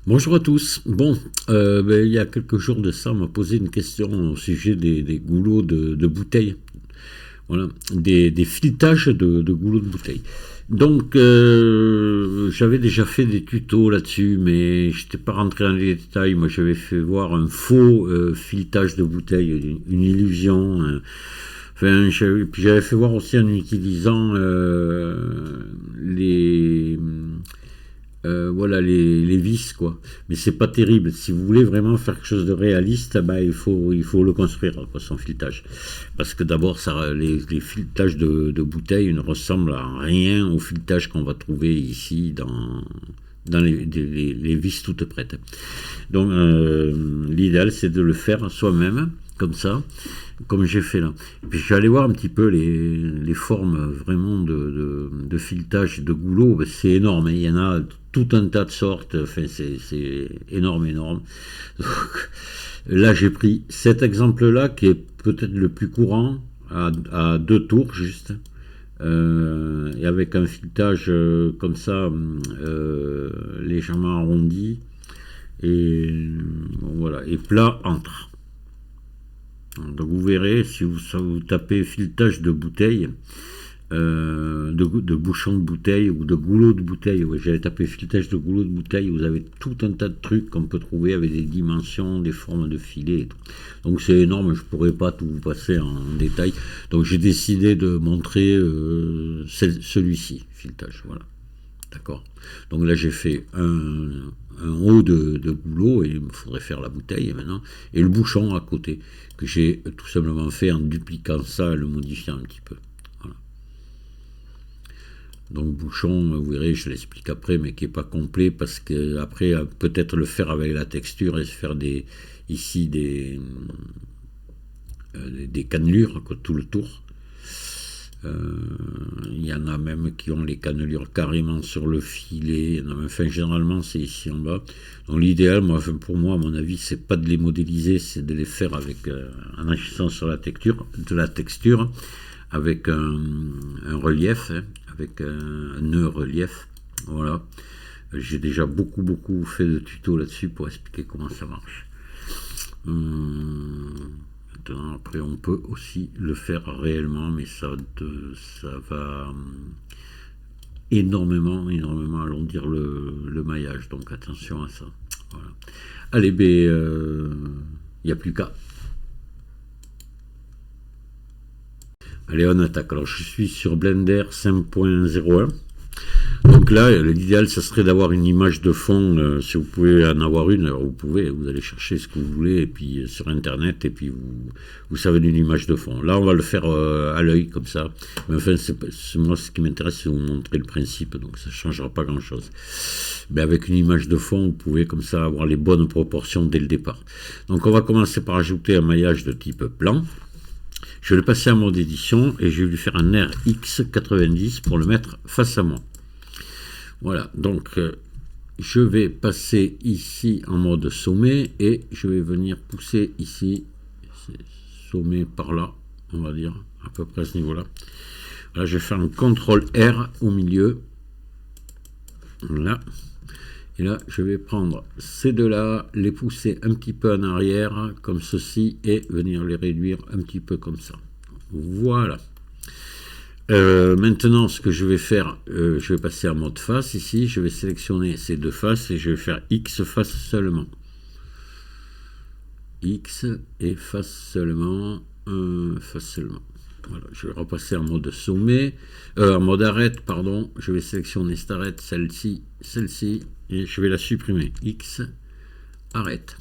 Bonjour à tous. Bon, il y a quelques jours de ça, on m'a posé une question au sujet des goulots de bouteilles. Voilà, des filetages de goulots de bouteilles. Donc, j'avais déjà fait des tutos là-dessus, mais je n'étais pas rentré dans les détails. Moi, j'avais fait voir un faux filetage de bouteilles, une illusion. Enfin, puis j'avais fait voir aussi en utilisant voilà les vis quoi. Mais c'est pas terrible. Si vous voulez vraiment faire quelque chose de réaliste, bah, il faut le construire quoi, son filetage. Parce que d'abord les filetages de bouteilles ne ressemblent à rien au filetage qu'on va trouver ici dans les vis toutes prêtes. Donc l'idéal c'est de le faire soi-même comme ça, comme j'ai fait là. Puis je suis allé voir un petit peu les formes vraiment de filetage de goulot. C'est énorme, hein. Il y en a tout un tas de sortes. Enfin, c'est énorme, énorme. Donc, là, j'ai pris cet exemple-là qui est peut-être le plus courant, à deux tours juste. Et avec un filetage comme ça, légèrement arrondi. Et voilà, et plat entre. Donc vous verrez, si vous tapez filetage de bouteille, de bouchons de bouteille ou de goulot de bouteille, ouais, j'avais tapé filetage de goulot de bouteille, vous avez tout un tas de trucs qu'on peut trouver avec des dimensions, des formes de filets et tout. Donc c'est énorme, je pourrais pas tout vous passer en détail. Donc j'ai décidé de montrer celui-ci, filetage, voilà. D'accord. Donc là, j'ai fait un haut de goulot et il me faudrait faire la bouteille maintenant. Et le bouchon à côté, que j'ai tout simplement fait en dupliquant ça et le modifiant un petit peu. Voilà. Donc bouchon, vous verrez, je l'explique après, mais qui n'est pas complet parce que après, peut-être le faire avec la texture et se faire ici des cannelures, quoi, tout le tour. Il y en a même qui ont les cannelures carrément sur le filet. Enfin, généralement, c'est ici en bas. Donc, l'idéal, pour moi, à mon avis, c'est pas de les modéliser, c'est de les faire avec en agissant sur de la texture, avec un relief, hein, avec un nœud relief. Voilà. J'ai déjà beaucoup fait de tutos là-dessus pour expliquer comment ça marche. Après, on peut aussi le faire réellement, mais ça va énormément alourdir le maillage. Donc attention à ça. Voilà. Allez, il n'y a plus qu'à. Allez, on attaque. Alors, je suis sur Blender 5.01. Donc là, l'idéal, ça serait d'avoir une image de fond. Si vous pouvez en avoir une, alors vous allez chercher ce que vous voulez, et puis sur Internet, et puis vous savez d'une image de fond. Là, on va le faire à l'œil, comme ça. Mais enfin, moi, ce qui m'intéresse, c'est de vous montrer le principe, donc ça ne changera pas grand-chose. Mais avec une image de fond, vous pouvez comme ça avoir les bonnes proportions dès le départ. Donc, on va commencer par ajouter un maillage de type plan. Je vais le passer en mode édition, et je vais lui faire un RX90 pour le mettre face à moi. Voilà, donc je vais passer ici en mode sommet et je vais venir pousser ici, sommet par là, on va dire, à peu près à ce niveau-là. Là, je vais faire un CTRL R au milieu. Voilà. Et là, je vais prendre ces deux-là, les pousser un petit peu en arrière, comme ceci, et venir les réduire un petit peu comme ça. Voilà. Maintenant, ce que je vais faire, je vais passer en mode face ici, je vais sélectionner ces deux faces et je vais faire X face seulement. X et face seulement, face seulement. Voilà, je vais repasser en mode sommet, en mode arrête, pardon. Je vais sélectionner cette arrête, celle-ci, et je vais la supprimer. X, arrête.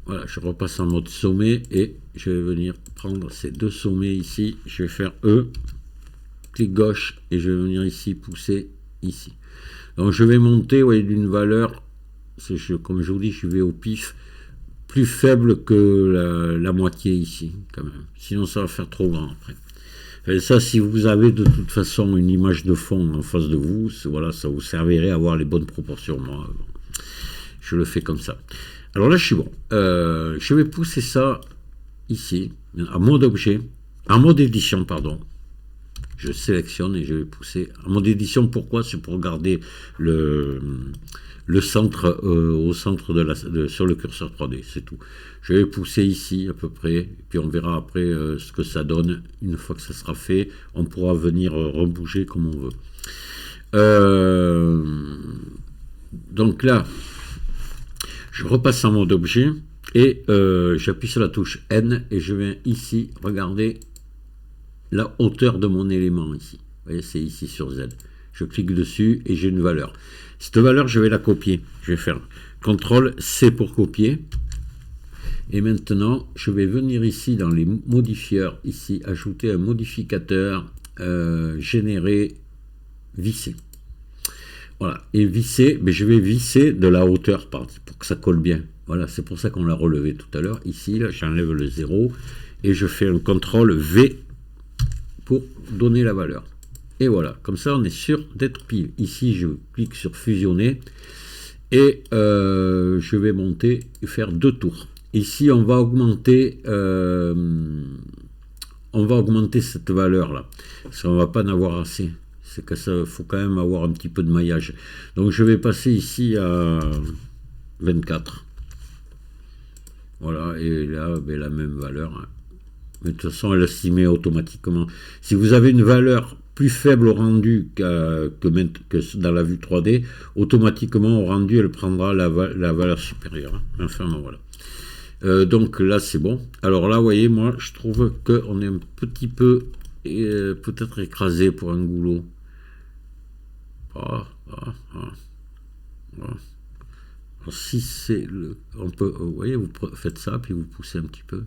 Voilà, je repasse en mode sommet et je vais venir prendre ces deux sommets ici. Je vais faire E. Clic gauche et je vais venir ici pousser ici. Donc je vais monter d'une valeur, comme je vous dis, je vais au pif, plus faible que la moitié ici quand même. Sinon ça va faire trop grand après. Et ça, si vous avez de toute façon une image de fond en face de vous, voilà, ça vous servirait à avoir les bonnes proportions. Moi, je le fais comme ça. Alors là, je suis bon. Je vais pousser ça ici, en mode objet, en mode édition, pardon. Je sélectionne et je vais pousser. En mode édition, pourquoi? C'est pour garder le le centre au centre sur le curseur 3D, c'est tout. Je vais pousser ici à peu près, et puis on verra après ce que ça donne. Une fois que ça sera fait, on pourra venir rebouger comme on veut. Donc là, je repasse en mode objet et j'appuie sur la touche N et je viens ici regarder la hauteur de mon élément ici. Vous voyez, c'est ici sur Z. Je clique dessus et j'ai une valeur. Cette valeur, je vais la copier. Je vais faire CTRL C pour copier. Et maintenant, je vais venir ici dans les modifieurs, ici, ajouter un modificateur, générer, visser. Voilà. Et visser, mais je vais visser de la hauteur pour que ça colle bien. Voilà, c'est pour ça qu'on l'a relevé tout à l'heure. Ici, là, j'enlève le 0 et je fais un CTRL V pour donner la valeur. Et voilà, comme ça on est sûr d'être pile. Ici je clique sur fusionner et je vais monter et faire 2 tours. Ici on va augmenter cette valeur là, parce qu'on va pas en avoir assez. C'est que ça, faut quand même avoir un petit peu de maillage. Donc je vais passer ici à 24. Voilà, et là ben, la même valeur. Hein. Mais de toute façon elle est estimée automatiquement. Si vous avez une valeur plus faible au rendu que dans la vue 3D, automatiquement au rendu elle prendra la valeur supérieure. Enfin bon, voilà. Donc là c'est bon. Alors là vous voyez, moi je trouve qu'on est un petit peu peut-être écrasé pour un goulot. Alors, si c'est le, on peut, vous voyez, vous faites ça puis vous poussez un petit peu.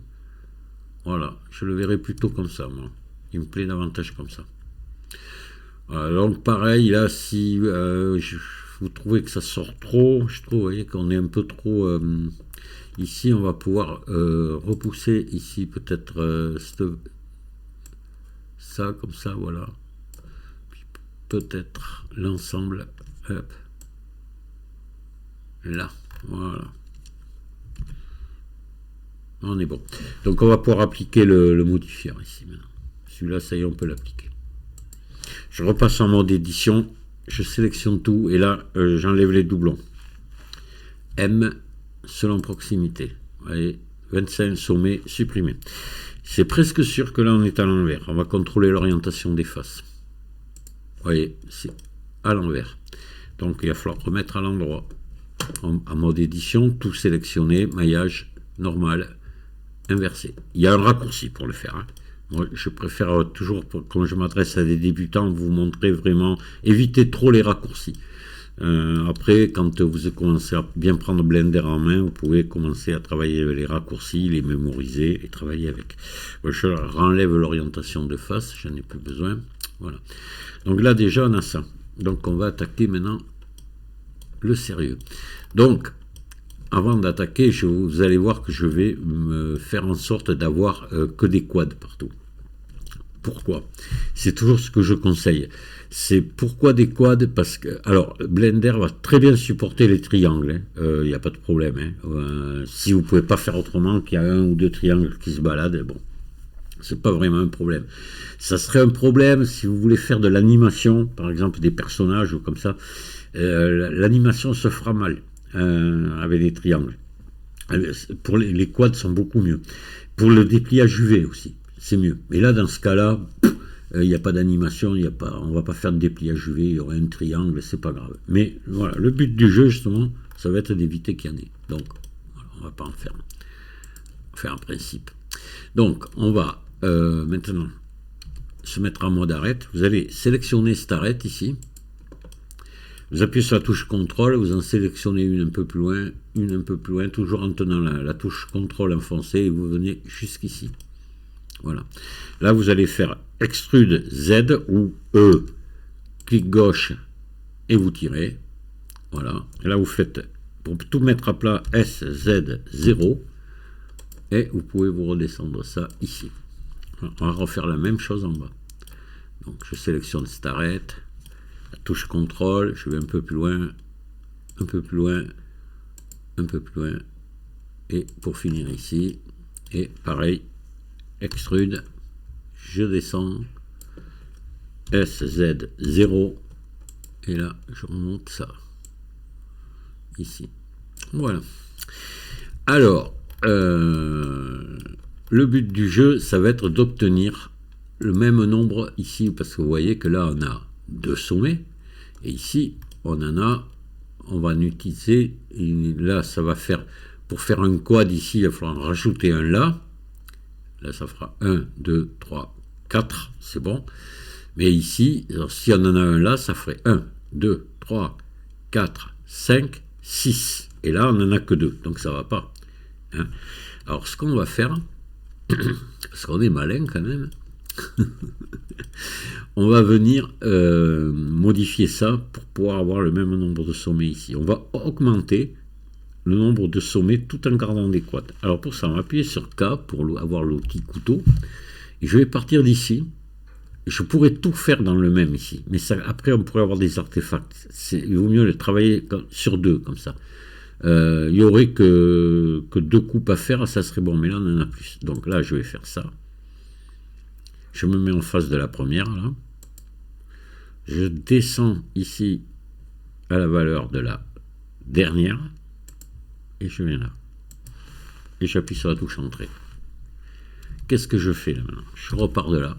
Voilà, je le verrai plutôt comme ça, moi. Il me plaît davantage comme ça. Voilà, donc pareil, là, si vous trouvez que ça sort trop, je trouve, vous voyez, qu'on est un peu trop... ici, on va pouvoir repousser ici, peut-être ça, comme ça, voilà. Puis peut-être l'ensemble, hop, là, voilà. On est bon. Donc on va pouvoir appliquer le modifieur ici maintenant. Celui-là, ça y est, on peut l'appliquer. Je repasse en mode édition, je sélectionne tout et là j'enlève les doublons. M selon proximité. Vous voyez, 25 sommet supprimé. C'est presque sûr que là on est à l'envers. On va contrôler l'orientation des faces. Vous voyez, c'est à l'envers. Donc il va falloir remettre à l'endroit. En mode édition, tout sélectionner, maillage normal. Inversé. Il y a un raccourci pour le faire. Hein. Moi, je préfère toujours, quand je m'adresse à des débutants, vous montrer vraiment, évitez trop les raccourcis. Après, quand vous commencez à bien prendre Blender en main, vous pouvez commencer à travailler avec les raccourcis, les mémoriser et travailler avec. Je renlève l'orientation de face, j'en ai plus besoin. Voilà. Donc là, déjà, on a ça. Donc, on va attaquer maintenant le sérieux. Donc, avant d'attaquer, vous allez voir que je vais me faire en sorte d'avoir que des quads partout. Pourquoi? C'est toujours ce que je conseille. C'est pourquoi des quads? Parce que, alors, Blender va très bien supporter les triangles. Il n'y a pas de problème. Hein. Si vous ne pouvez pas faire autrement qu'il y a 1 ou 2 triangles qui se baladent, bon, c'est pas vraiment un problème. Ça serait un problème si vous voulez faire de l'animation, par exemple des personnages ou comme ça. L'animation se fera mal. Avec les triangles. Pour les quads sont beaucoup mieux. Pour le dépliage UV aussi, c'est mieux. Mais là, dans ce cas-là, il n'y a pas d'animation, on ne va pas faire de dépliage UV, il y aura un triangle, c'est pas grave. Mais voilà, le but du jeu, justement, ça va être d'éviter qu'il y en ait. Donc, voilà, on ne va pas en faire. On va faire un principe. Donc, on va maintenant se mettre en mode arrête. Vous allez sélectionner cette arrête ici. Vous appuyez sur la touche CTRL, vous en sélectionnez une un peu plus loin, toujours en tenant la touche CTRL enfoncée et vous venez jusqu'ici. Voilà. Là, vous allez faire extrude Z ou E, clic gauche et vous tirez. Voilà. Et là, vous faites, pour tout mettre à plat, SZ0 et vous pouvez vous redescendre ça ici. On va refaire la même chose en bas. Donc, je sélectionne cette arrête. Touche CTRL, je vais un peu plus loin, un peu plus loin, un peu plus loin, et pour finir ici, et pareil, extrude, je descends, SZ0, et là je remonte ça. ici. Voilà. Alors, le but du jeu, ça va être d'obtenir le même nombre ici, parce que vous voyez que là, on a 2 sommets, et ici, on va en utiliser, là, ça va faire, pour faire un quad ici, il va falloir en rajouter un là, ça fera 1, 2, 3, 4, c'est bon, mais ici, alors, si on en a un là, ça ferait 1, 2, 3, 4, 5, 6, et là, on n'en a que 2, donc ça va pas. Hein. Alors, ce qu'on va faire, parce qu'on est malin quand même, on va venir modifier ça pour pouvoir avoir le même nombre de sommets ici. On va augmenter le nombre de sommets tout en gardant des quads. Alors pour ça, on va appuyer sur K pour avoir le petit couteau. Et je vais partir d'ici. Je pourrais tout faire dans le même ici. Mais ça, après, on pourrait avoir des artefacts. Il vaut mieux le travailler sur 2 comme ça. Il n'y aurait que 2 coupes à faire, ça serait bon. Mais là, on en a plus. Donc là, je vais faire ça. Je me mets en face de la première, là. Je descends ici à la valeur de la dernière. Et je viens là. Et j'appuie sur la touche entrée. Qu'est-ce que je fais là maintenant? Je repars de là.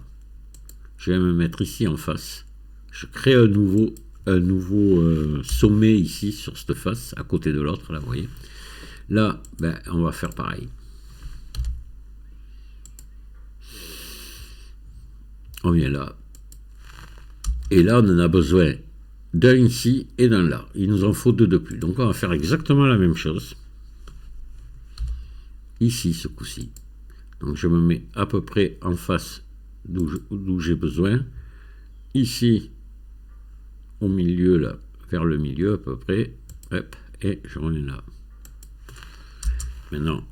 Je vais me mettre ici en face. Je crée un nouveau sommet ici sur cette face, à côté de l'autre, là, vous voyez. Là, ben, on va faire pareil. On vient là. Et là, on en a besoin d'un ici et d'un là. Il nous en faut 2 de plus. Donc, on va faire exactement la même chose. Ici, ce coup-ci. Donc, je me mets à peu près en face d'où j'ai besoin. Ici, au milieu, là, vers le milieu à peu près. Hop, et je reviens là. Maintenant,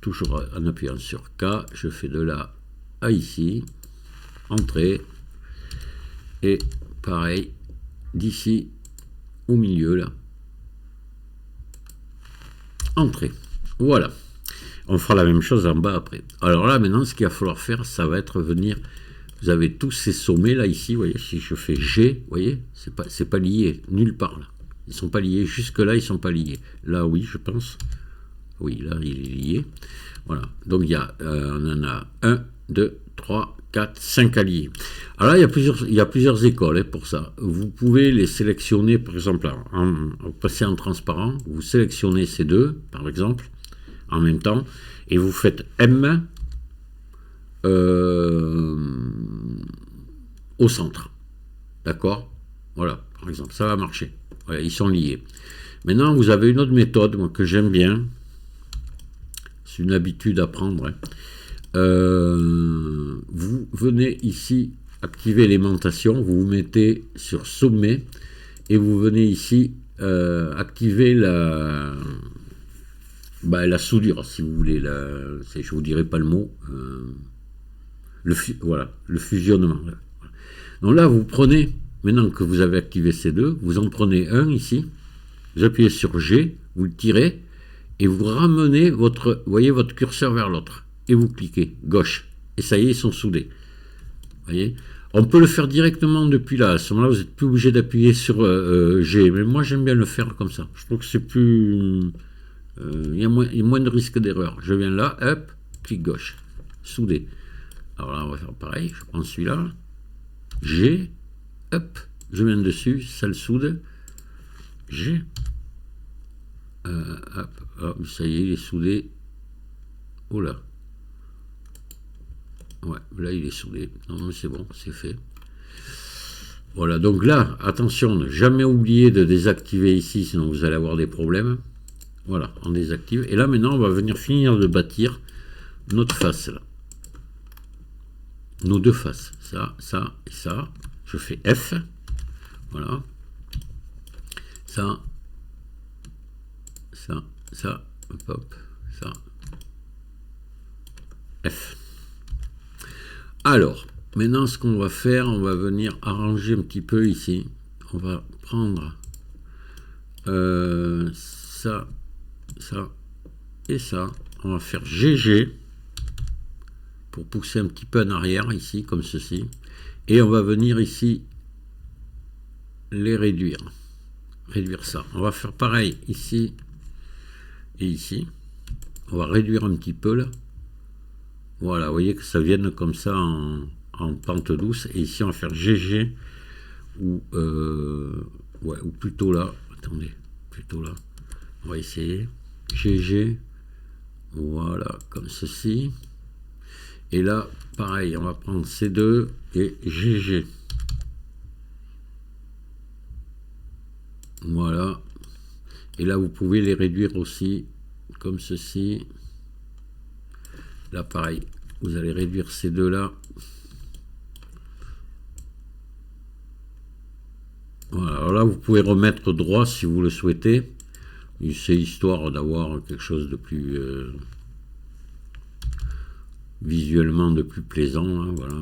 toujours en appuyant sur K, je fais de là à ici. Entrée. Et pareil, d'ici au milieu, là. Entrée. Voilà. On fera la même chose en bas après. Alors là, maintenant, ce qu'il va falloir faire, ça va être venir... Vous avez tous ces sommets, là, ici, vous voyez, si je fais G, vous voyez, c'est pas lié, nulle part, là. Ils sont pas liés, jusque-là, ils sont pas liés. Là, oui, je pense. Oui, là, il est lié. Voilà. Donc, il y a, on en a 1, 2, 3, 4, 5 alliés. Alors là, il y a plusieurs écoles pour ça. Vous pouvez les sélectionner, par exemple, en passer en transparent. Vous sélectionnez ces 2, par exemple, en même temps, et vous faites M au centre. D'accord? Voilà, par exemple, ça va marcher. Voilà, ils sont liés. Maintenant, vous avez une autre méthode, moi, que j'aime bien. C'est une habitude à prendre. Hein. Vous venez ici activer l'aimantation, vous vous mettez sur sommet et vous venez ici activer la soudure, si vous voulez. Je vous dirai pas le mot. Voilà, le fusionnement. Donc là, vous prenez, maintenant que vous avez activé ces 2, vous en prenez un ici, vous appuyez sur G, vous le tirez et vous ramenez votre curseur vers l'autre. Et vous cliquez gauche. Et ça y est, ils sont soudés. Voyez, on peut le faire directement depuis là. À ce moment-là, vous n'êtes plus obligé d'appuyer sur G. Mais moi, j'aime bien le faire comme ça. Je trouve que c'est plus... il y a moins de risque d'erreur. Je viens là, hop, clic gauche. Soudé. Alors là, on va faire pareil. Je prends celui-là. G, hop, je viens dessus, ça le soude. G. Hop, ça y est, il est soudé. Oh là. Ouais, là il est soudé. Non mais c'est bon, c'est fait. Voilà, donc là, attention, ne jamais oublier de désactiver ici, sinon vous allez avoir des problèmes. Voilà, on désactive. Et là maintenant, on va venir finir de bâtir notre face là. Nos 2 faces. Ça, ça et ça. Je fais F. Voilà. Ça. Ça. Ça. Hop. Ça. F. Alors, maintenant, ce qu'on va faire, on va venir arranger un petit peu ici. On va prendre ça, ça et ça. On va faire GG pour pousser un petit peu en arrière ici, comme ceci. Et on va venir ici les réduire. réduire ça. On va faire pareil ici et ici. On va réduire un petit peu là. Voilà, vous voyez que ça vienne comme ça en pente douce. Et ici, on va faire GG ou, ouais, ou plutôt là. Attendez, plutôt là. On va essayer. GG. Voilà, comme ceci. Et là, pareil, on va prendre C2 et GG. Voilà. Et là, vous pouvez les réduire aussi, comme ceci. Là, pareil, vous allez réduire ces deux-là. Voilà. Alors là, vous pouvez remettre droit si vous le souhaitez. C'est histoire d'avoir quelque chose de plus... visuellement de plus plaisant. Hein, voilà.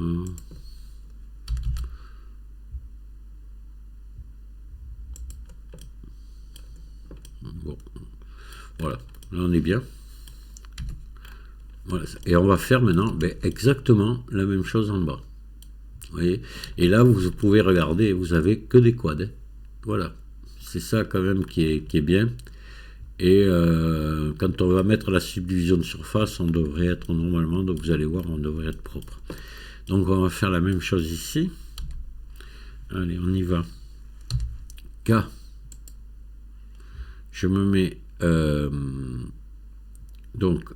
Bon. Voilà. Là, on est bien. Voilà. Et on va faire maintenant exactement la même chose en bas. Vous voyez. Et là, vous pouvez regarder, vous avez que des quads. Voilà. C'est ça quand même qui est bien. Et quand on va mettre la subdivision de surface, on devrait être normalement, donc vous allez voir, on devrait être propre. Donc on va faire la même chose ici. Allez, on y va. K. Je me mets donc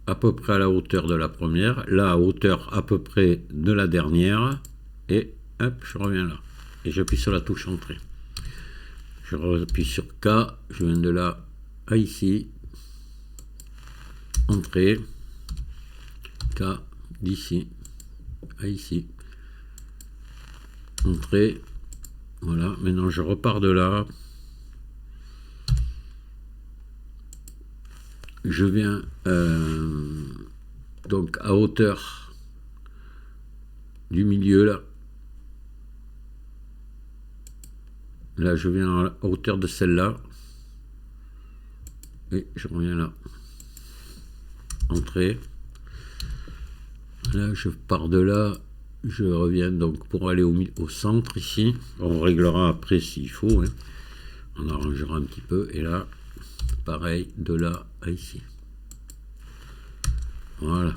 à peu près à la hauteur de la première, là à hauteur à peu près de la dernière, et hop, je reviens là. Et j'appuie sur la touche entrée. Je appuie sur K, je viens de là à ici, entrée, K, d'ici à ici, entrée, voilà, maintenant je repars de là, je viens donc à hauteur du milieu là je viens à hauteur de celle-là, et je reviens là, entrée, là je pars de là, je reviens donc pour aller au centre ici, on réglera après s'il faut, hein. On arrangera un petit peu, et là pareil de là à ici, voilà.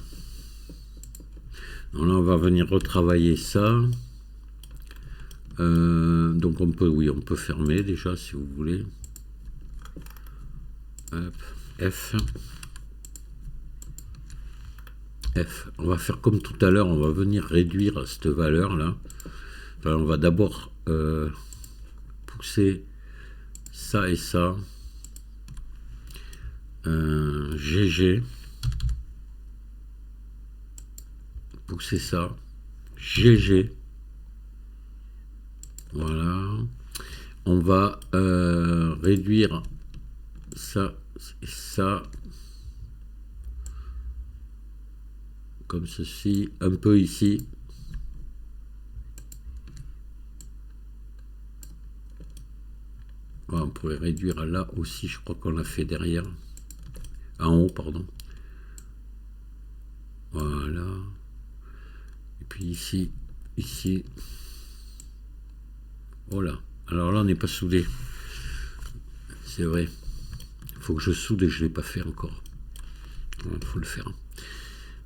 Donc là on va venir retravailler ça, donc on peut, oui, on peut fermer déjà si vous voulez. Hop, F. F. On va faire comme tout à l'heure, on va venir réduire cette valeur là. Enfin, on va d'abord pousser ça et ça. GG. Pousser ça. GG. Voilà. On va réduire ça et ça. Comme ceci, un peu ici. Voilà, on pourrait réduire là aussi, je crois qu'on l'a fait derrière. En haut, pardon. Voilà. Et puis ici, ici. Voilà. Alors là, on n'est pas soudé. C'est vrai. Il faut que je soude et je ne l'ai pas fait encore. Il faut le faire.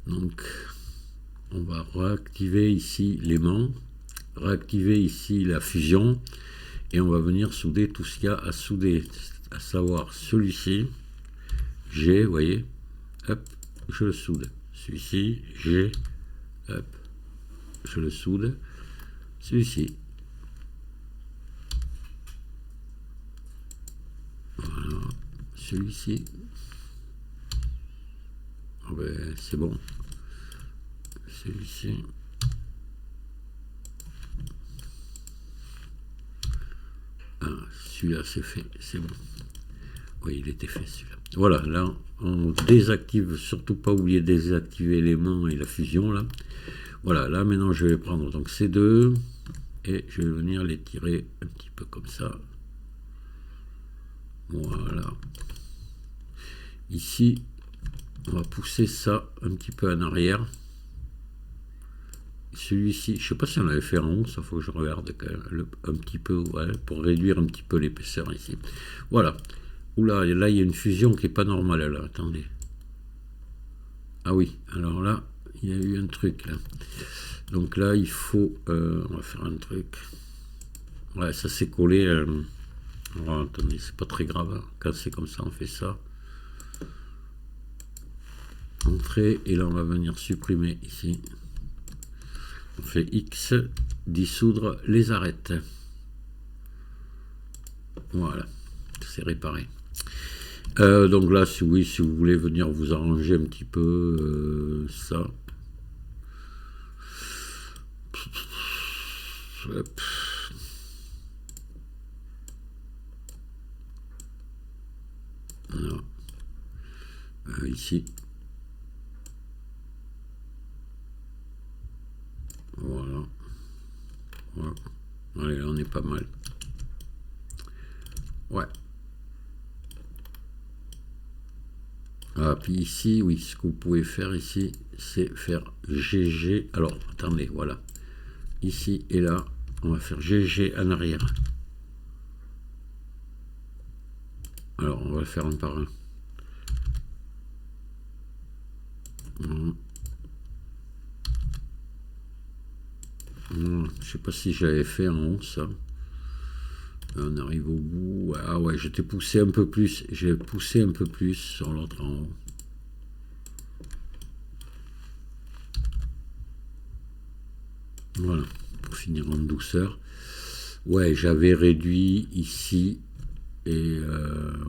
Donc, on va réactiver ici l'aimant, réactiver ici la fusion, et on va venir souder tout ce qu'il y a à souder, à savoir celui-ci, G, vous voyez, hop, je le soude. Celui-ci, G, hop, je le soude. Celui-ci. Voilà, celui-ci. Oh ben, c'est bon. Celui-ci. Ah, celui-là c'est fait, c'est bon. Oui, il était fait celui-là. Voilà, là on désactive, surtout pas oublier de désactiver l'aimant et la fusion là. Voilà, là maintenant je vais prendre donc ces deux et je vais venir les tirer un petit peu comme ça. Voilà. Ici, on va pousser ça un petit peu en arrière. celui-ci, je sais pas si on l'avait fait en haut, ça faut que je regarde quand même, un petit peu, ouais, pour réduire un petit peu l'épaisseur ici. Voilà. Oula, là il y a une fusion qui est pas normale là, attendez. Ah oui, alors là, il y a eu un truc là. Donc là, il faut, on va faire un truc. Ouais, ça s'est collé. Alors, attendez, c'est pas très grave. Quand c'est comme ça, on fait ça. Entrée, et là, on va venir supprimer ici. On fait X, dissoudre les arêtes. Voilà, c'est réparé. Donc là, si oui, si vous voulez venir vous arranger un petit peu ça. Hop. Alors, ici. Voilà. Voilà. Allez, là, on est pas mal. Ouais. Ah, puis ici, oui, ce que vous pouvez faire ici, c'est faire GG. Alors, attendez, voilà. Ici et là, on va faire GG en arrière. Alors, on va le faire un par un. Je sais pas si j'avais fait en haut ça. On arrive au bout. Ah ouais, je t'ai poussé un peu plus. J'ai poussé un peu plus sur l'autre en haut. Voilà, pour finir en douceur. Ouais, j'avais réduit ici. Et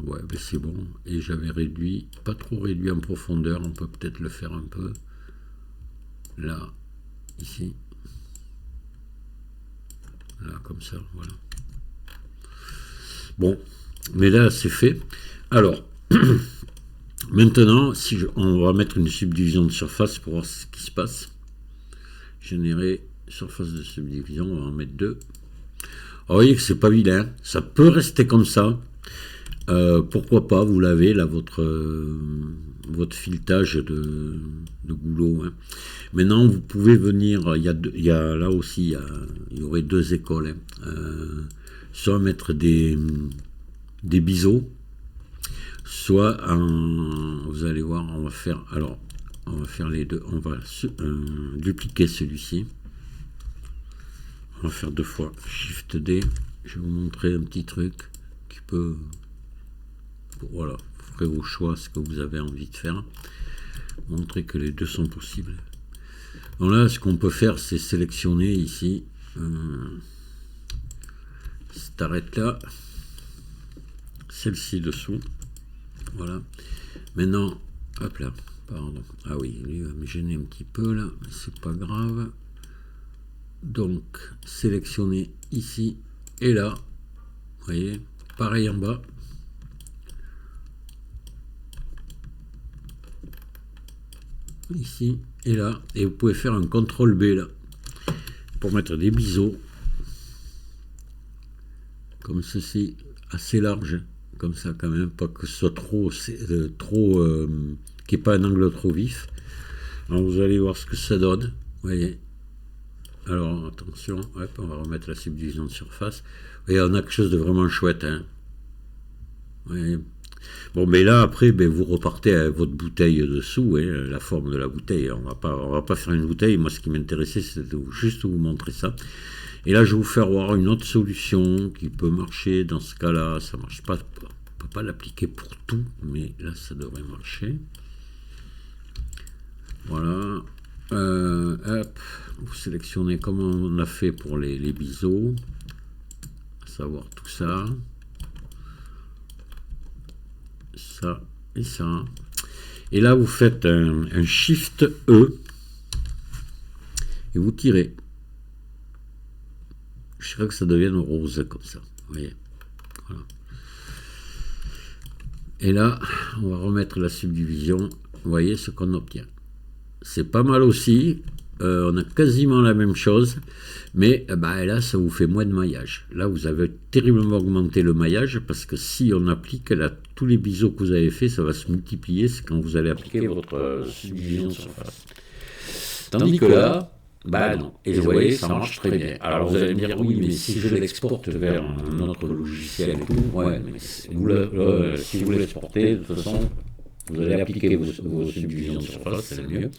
ouais, ben c'est bon. Et j'avais réduit, pas trop réduit en profondeur. On peut peut-être le faire un peu. Là, ici. Là, comme ça, voilà. Bon, mais là, c'est fait. Alors, maintenant, on va mettre une subdivision de surface pour voir ce qui se passe. Générer surface de subdivision, on va en mettre 2. Vous voyez que c'est pas vilain, ça peut rester comme ça. Pourquoi pas, vous l'avez là, votre filetage de goulot. Hein. Maintenant, vous pouvez venir, il y a là aussi, il y aurait 2 écoles. Hein. Soit mettre des biseaux, soit vous allez voir, on va faire les deux. On va dupliquer celui-ci. On va faire 2 fois Shift D. Je vais vous montrer un petit truc qui peut, voilà, vous ferez au choix ce que vous avez envie de faire. Montrer que les deux sont possibles. Donc là, ce qu'on peut faire, c'est sélectionner ici cette arête là, celle-ci dessous. Voilà. Maintenant, hop là, pardon. Ah oui, lui va me gêner un petit peu là, mais c'est pas grave. Donc, sélectionner ici et là. Vous voyez, pareil en bas. Ici et là. Et vous pouvez faire un CTRL B là. Pour mettre des biseaux. Comme ceci, assez large. Comme ça quand même, pas que ce soit trop qu'il n'y ait pas un angle trop vif. Alors vous allez voir ce que ça donne. Vous voyez. Alors attention, hop, on va remettre la subdivision de surface. Et on a quelque chose de vraiment chouette. Hein. Ouais. Bon, mais là après, vous repartez à votre bouteille dessous, hein, la forme de la bouteille. On va pas faire une bouteille. Moi, ce qui m'intéressait, c'est juste vous montrer ça. Et là, je vais vous faire voir une autre solution qui peut marcher. Dans ce cas-là, ça marche pas. On peut pas l'appliquer pour tout, mais là, ça devrait marcher. Voilà. Hop, vous sélectionnez comme on a fait pour les biseaux, à savoir tout ça, ça et ça. Et là, vous faites un Shift E et vous tirez. Je dirais que ça devienne rose comme ça. Vous voyez. Voilà. Et là, on va remettre la subdivision. Vous voyez ce qu'on obtient. C'est pas mal aussi. On a quasiment la même chose. Mais là, ça vous fait moins de maillage. Là, vous avez terriblement augmenté le maillage parce que si on applique là, tous les biseaux que vous avez fait, ça va se multiplier. C'est quand vous allez appliquer votre subdivision de surface. Tandis que là, Bah non. Et vous voyez, ça marche très bien. Alors vous allez me dire, oui, mais si je l'exporte vers un autre logiciel et tout, ouais, mais si vous l'exportez, de toute façon, vous allez appliquer vos subdivisions de surface, c'est le mieux.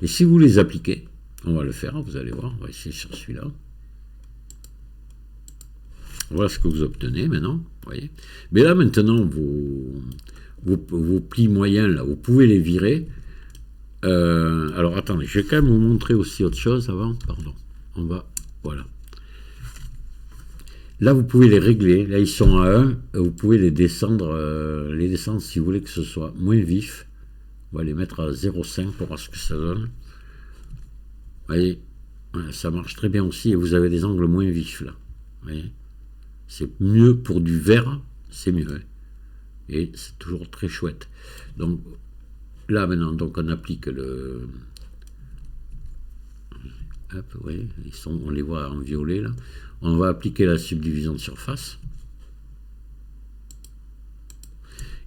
Et si vous les appliquez, on va le faire, vous allez voir, on va essayer sur celui-là. Voilà ce que vous obtenez maintenant, voyez. Mais là maintenant, vos plis moyens, là, vous pouvez les virer. Alors attendez, je vais quand même vous montrer aussi autre chose avant, pardon. On va, voilà. Là, vous pouvez les régler. Là, ils sont à 1. Vous pouvez les descendre si vous voulez que ce soit moins vif. On va les mettre à 0,5 pour voir ce que ça donne. Vous voyez, voilà, ça marche très bien aussi. Et vous avez des angles moins vifs là. Vous voyez, c'est mieux pour du vert, c'est mieux. Hein. Et c'est toujours très chouette. Donc là maintenant, donc on applique le. Hop, vous voyez, on les voit en violet là. On va appliquer la subdivision de surface.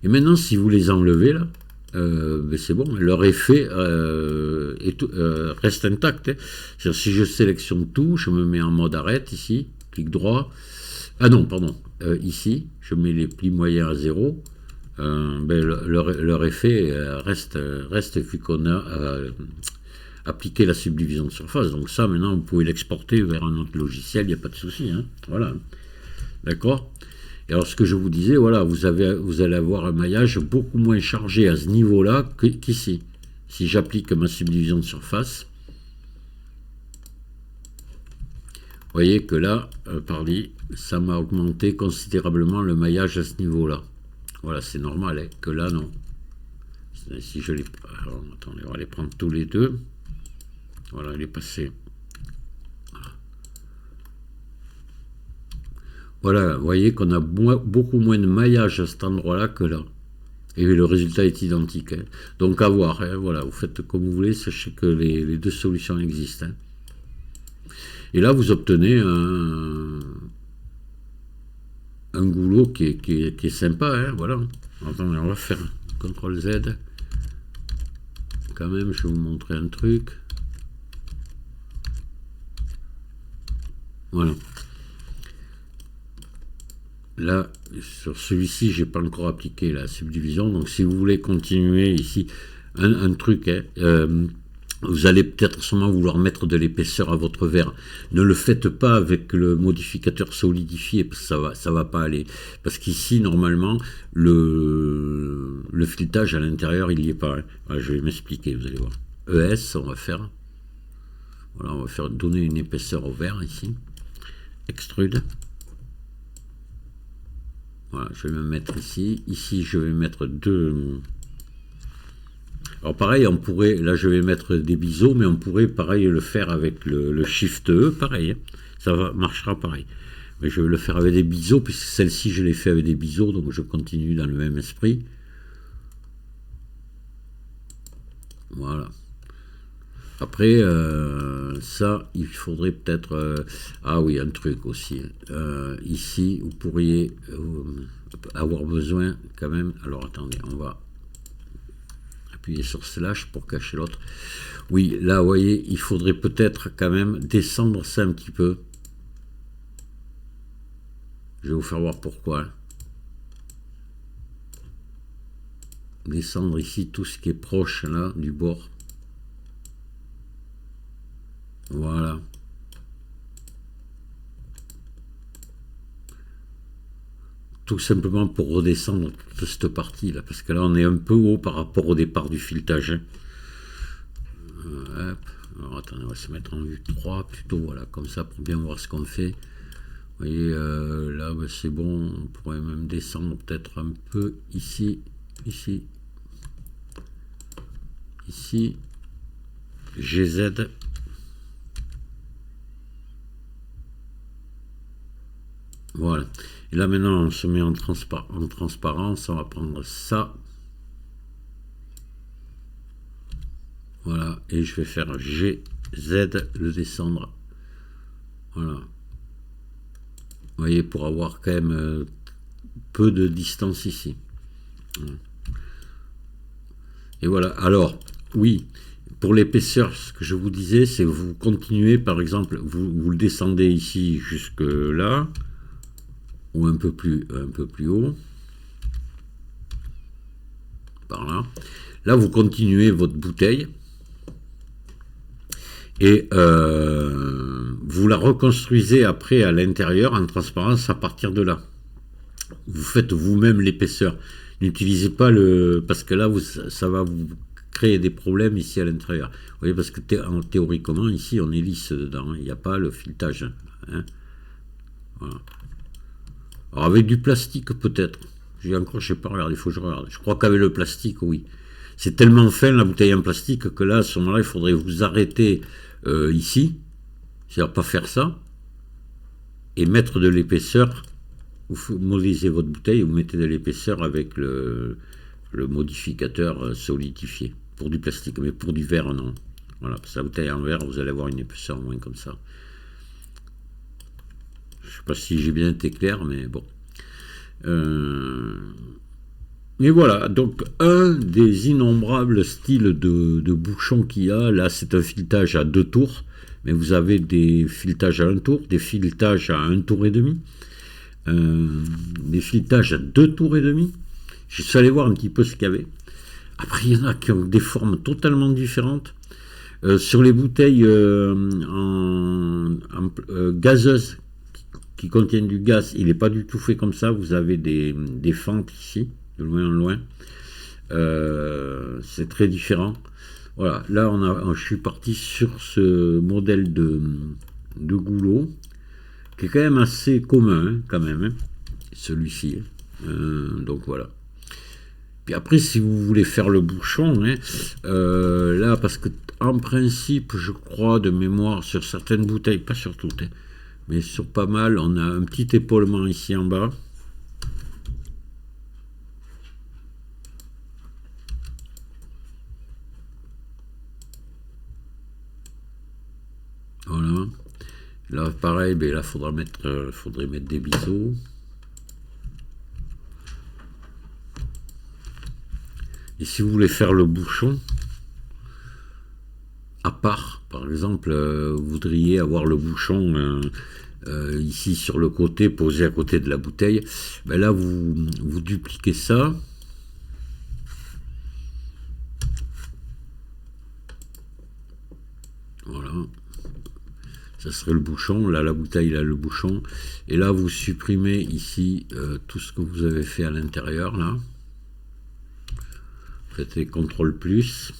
Et maintenant, si vous les enlevez là, c'est bon, leur effet reste intact. Hein. C'est-à-dire, si je sélectionne tout, je me mets en mode arrête ici, clic droit. Ah non, pardon, ici, je mets les plis moyens à 0. Leur effet reste vu qu'on a appliqué la subdivision de surface. Donc ça, maintenant, vous pouvez l'exporter vers un autre logiciel, il n'y a pas de souci. Hein. Voilà. D'accord ? Et alors, ce que je vous disais, voilà, vous allez avoir un maillage beaucoup moins chargé à ce niveau-là qu'ici. Si j'applique ma subdivision de surface, vous voyez que là, ça m'a augmenté considérablement le maillage à ce niveau-là. Voilà, c'est normal, hein, que là, non. Si je les... Alors, attendez, on va les prendre tous les deux. Voilà, il est passé. Voilà, vous voyez qu'on a beaucoup moins de maillage à cet endroit-là que là. Et le résultat est identique. Hein. Donc à voir, hein, voilà, vous faites comme vous voulez, sachez que les deux solutions existent. Hein. Et là, vous obtenez un goulot qui est sympa, hein, voilà. Attendez, on va faire CTRL Z. Quand même, je vais vous montrer un truc. Voilà. Là, sur celui-ci, j'ai pas encore appliqué la subdivision. Donc, si vous voulez continuer ici, un truc, hein, vous allez peut-être sûrement vouloir mettre de l'épaisseur à votre verre. Ne le faites pas avec le modificateur solidifié, parce que ça va pas aller. Parce qu'ici, normalement, le filetage à l'intérieur, il n'y est pas. Hein. Voilà, je vais m'expliquer, vous allez voir. ES, on va faire. Voilà, on va faire donner une épaisseur au verre ici. Extrude. Voilà, je vais me mettre ici. Ici, je vais mettre deux. Alors pareil, on pourrait, là je vais mettre des biseaux, mais on pourrait pareil le faire avec le Shift E, pareil. Hein. Ça marchera pareil. Mais je vais le faire avec des biseaux, puisque celle-ci je l'ai fait avec des biseaux, donc je continue dans le même esprit. Voilà. Après, ça, il faudrait peut-être... ah oui, un truc aussi. Ici, vous pourriez avoir besoin quand même... Alors, attendez, on va appuyer sur slash pour cacher l'autre. Oui, là, vous voyez, il faudrait peut-être quand même descendre ça un petit peu. Je vais vous faire voir pourquoi. Hein. Descendre ici tout ce qui est proche, là, du bord. Voilà. Tout simplement pour redescendre toute cette partie là, parce que là on est un peu haut par rapport au départ du filetage. Hein. Hop. Alors attendez, on va se mettre en vue 3 plutôt, voilà, comme ça pour bien voir ce qu'on fait. Vous voyez, là ben, c'est bon, on pourrait même descendre peut-être un peu ici, ici, ici, GZ. Voilà. Et là maintenant on se met en transparence, on va prendre ça. Voilà. Et je vais faire GZ, le descendre. Voilà. Vous voyez, pour avoir quand même peu de distance ici. Et voilà. Alors, oui, Pour l'épaisseur, ce que je vous disais, c'est vous continuez, par exemple, vous le descendez ici jusque là, ou un peu plus haut, par là. Là, vous continuez votre bouteille et vous la reconstruisez après à l'intérieur en transparence à partir de là. Vous faites vous-même l'épaisseur. N'utilisez pas le... parce que là, ça va vous créer des problèmes ici à l'intérieur. Vous voyez, parce que théoriquement, ici, on est lisse dedans. Il n'y a pas le filetage. Hein. Voilà. Alors, avec du plastique, peut-être. Je sais pas regardé, il faut que je regarde. Je crois qu'avec le plastique, oui. C'est tellement fin, la bouteille en plastique, que là, à ce moment-là, il faudrait vous arrêter ici. C'est-à-dire pas faire ça. Et mettre de l'épaisseur. Vous modélisez votre bouteille, vous mettez de l'épaisseur avec le modificateur solidifié. Pour du plastique, mais pour du verre, non. Voilà, parce que la bouteille en verre, vous allez avoir une épaisseur moins comme ça. Je ne sais pas si j'ai bien été clair, mais bon. Et voilà, donc un des innombrables styles de bouchons qu'il y a, là c'est un filetage à 2 tours, mais vous avez des filetages à 1 tour, des filetages à 1 tour et demi, des filetages à 2 tours et demi. Je suis allé voir un petit peu ce qu'il y avait. Après, il y en a qui ont des formes totalement différentes. Sur les bouteilles gazeuses qui contiennent du gaz, il n'est pas du tout fait comme ça. Vous avez des fentes ici, de loin en loin. C'est très différent. Voilà, là je suis parti sur ce modèle de goulot, qui est quand même assez commun, hein, quand même, hein, celui-ci. Donc voilà. Puis après, si vous voulez faire le bouchon, hein, là, parce que en principe, je crois de mémoire, sur certaines bouteilles, pas sur toutes, hein, mais sur pas mal, on a un petit épaulement ici en bas. Voilà. Là, pareil, mais là, faudrait mettre des biseaux. Et si vous voulez faire le bouchon, à part, par exemple, vous voudriez avoir le bouchon ici sur le côté, posé à côté de la bouteille, ben là, vous dupliquez ça. Voilà. Ça serait le bouchon. Là, la bouteille, là, le bouchon. Et là, vous supprimez ici tout ce que vous avez fait à l'intérieur, là. Faites les CTRL plus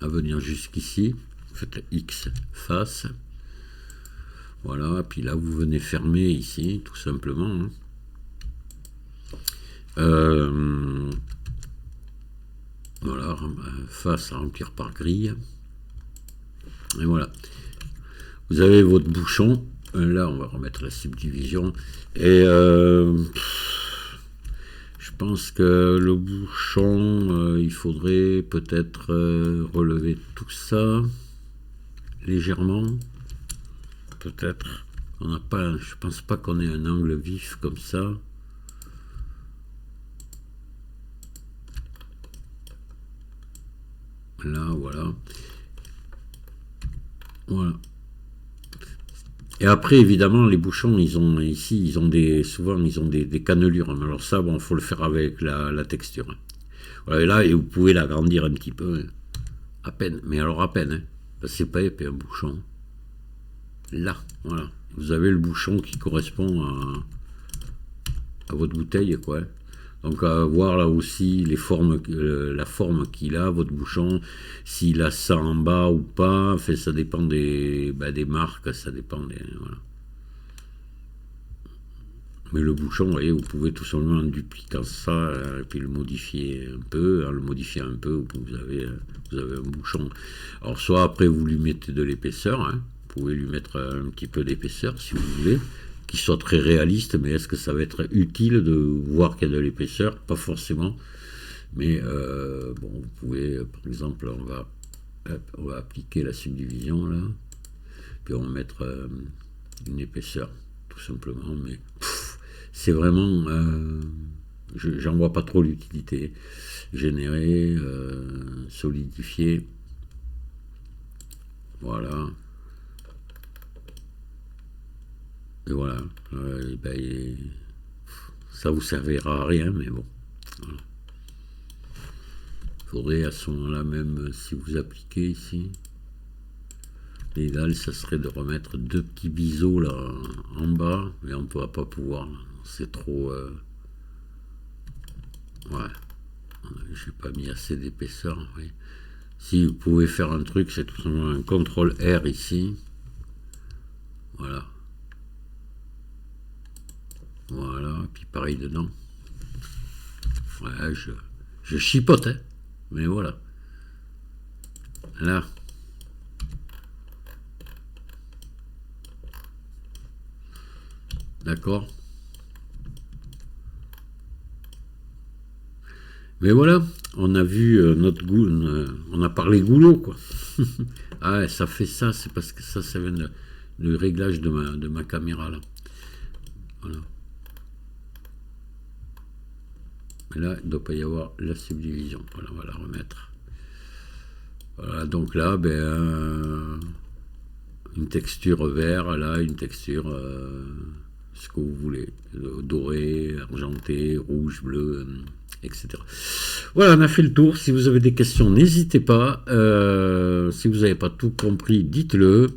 à venir jusqu'ici, faites X face, voilà, puis là vous venez fermer ici tout simplement, hein. Voilà, face à remplir par grille, et voilà, vous avez votre bouchon. Là on va remettre la subdivision, et je pense que le bouchon, il faudrait peut-être relever tout ça légèrement. Peut-être. On n'a pas. Je pense pas qu'on ait un angle vif comme ça. Là, voilà. Voilà. Et après, évidemment, les bouchons, souvent, ils ont des cannelures. Alors ça, bon, faut le faire avec la texture. Voilà, et là, et vous pouvez l'agrandir un petit peu, hein. À peine, mais alors à peine, hein, parce que c'est pas épais un bouchon. Là, voilà, vous avez le bouchon qui correspond à votre bouteille, quoi. Donc à voir là aussi les formes, la forme qu'il a, votre bouchon, s'il a ça en bas ou pas, enfin, ça dépend des marques, ça dépend des... Voilà. Mais le bouchon, vous voyez, vous pouvez tout simplement en dupliquant ça, et puis le modifier un peu, en le modifiant un peu, vous avez un bouchon. Alors soit après vous lui mettez de l'épaisseur, hein, vous pouvez lui mettre un petit peu d'épaisseur si vous voulez, qui soit très réaliste, mais est-ce que ça va être utile de voir qu'il y a de l'épaisseur? Pas forcément, mais bon, vous pouvez, par exemple, on va appliquer la subdivision là, puis on va mettre une épaisseur, tout simplement, mais c'est vraiment, j'en vois pas trop l'utilité. Générer, solidifier, Voilà. Et voilà. Ça vous servira à rien, mais bon. Voilà. Faudrait à ce moment-là même, si vous appliquez ici, l'idéal, ça serait de remettre deux petits biseaux là en bas, mais on ne va pas pouvoir. C'est trop. Ouais. J'ai pas mis assez d'épaisseur. Oui. Si vous pouvez faire un truc, c'est tout simplement un CTRL R ici. Voilà. Voilà. Et puis pareil dedans. Ouais, je chipote, hein. Mais voilà. Là. D'accord. Mais voilà, on a vu notre goût, on a parlé goulot, quoi. Ah, ça fait ça, c'est parce que ça vient du réglage de ma caméra, là. Voilà. Mais là, il ne doit pas y avoir la subdivision. Voilà, on va la remettre. Voilà, donc là, une texture vert, là, une texture, ce que vous voulez. Doré, argenté, rouge, bleu, etc. Voilà, on a fait le tour. Si vous avez des questions, n'hésitez pas. Si vous n'avez pas tout compris, dites-le.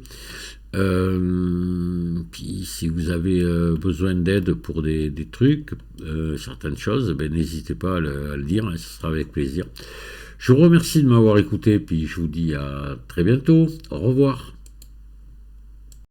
Puis si vous avez besoin d'aide pour des trucs, certaines choses, n'hésitez pas à le dire, hein, ce sera avec plaisir. Je vous remercie de m'avoir écouté, puis je vous dis à très bientôt. Au revoir.